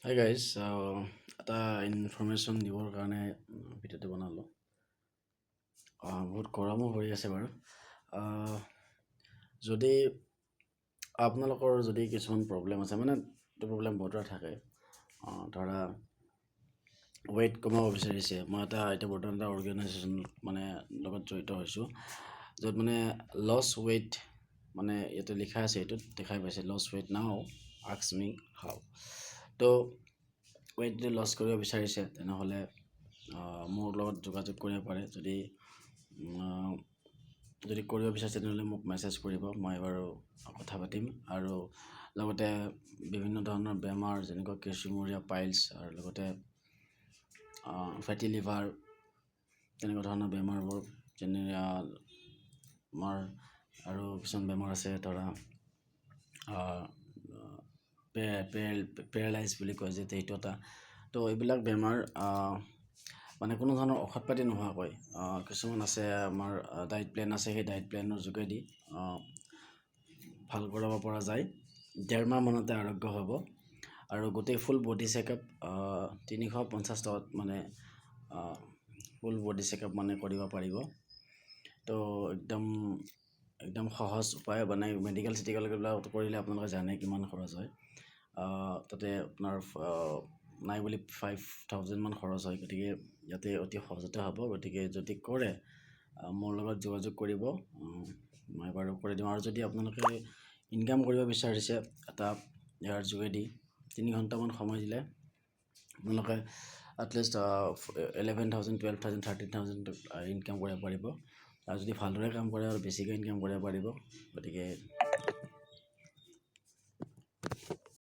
Hi guys, এটা information দিবৰ কাৰণে ভিডিঅ'টো বনালোঁ। বহুত গৰমো হৈ আছে বাৰু। যদি আপোনালোকৰ যদি কিছুমান প্ৰব্লেম আছে, মানে প্ৰব্লেম বহুতৰে থাকে, ধৰা ৱেইট কমাব বিচাৰিছে। মই এতিয়া বৰ্তমান এটা অৰ্গেনাইজেশ্যন লগত জড়িত হৈছোঁ, য'ত লছ ৱেইট ইয়াতে লিখা আছে, এইটোত দেখাই পাইছে লছ ৱেইট নাও আস্ক মি হাউ। তো ৱেইট যদি লছ কৰিব বিচাৰিছে তেনেহ'লে মোৰ লগত যোগাযোগ কৰিব পাৰে। যদি কৰিব বিচাৰিছে তেনেহ'লে মোক মেছেজ কৰিব, মই বাৰু কথা পাতিম। আৰু লগতে বিভিন্ন ধৰণৰ বেমাৰ যেনেকৈ কেঁচুমূৰীয়া পাইলছ আৰু লগতে ফেটি লিভাৰ তেনেকুৱা ধৰণৰ বেমাৰবোৰ, যেনে আমাৰ আৰু কিছুমান বেমাৰ আছে, ধৰা পেৰালাইজ বুলি কয় যে সেইটো এটা। তো এইবিলাক বেমাৰ কোনো ধৰণৰ ঔষধ পাতি নোহোৱাকৈ কিছুমান আছে, আমাৰ ডায়েট প্লেন আছে, সেই ডায়েট প্লেনৰ যোগেদি ভাল কৰাব পৰা যায়। 1.5 মাহ মানতে আৰোগ্য হ'ব। আৰু গোটেই ফুল বডি চেকআপ 350 টকাত ফুল বডি চেকআপ কৰিব পাৰিব। তো একদম সহজ উপায়। মেডিকেল এইবিলাক কৰিলে আপোনালোকে জানে কিমান খৰচ হয়। তাতে আপোনাৰ নাই বুলি 5,000 মান খৰচ হয়। গতিকে ইয়াতে অতি সহজতে হ'ব। গতিকে যদি কৰে মোৰ লগত যোগাযোগ কৰিব, মই বাৰু কৰি দিম। আৰু যদি আপোনালোকে ইনকাম কৰিব বিচাৰিছে ইয়াৰ যোগেদি 3 ঘণ্টামান সময় দিলে আপোনালোকে এটলিষ্ট 11,000, 12,000, 13,000 ইনকাম কৰিব পাৰিব। আৰু যদি ভালদৰে কাম কৰে আৰু বেছিকৈ ইনকাম কৰিব পাৰিব। গতিকে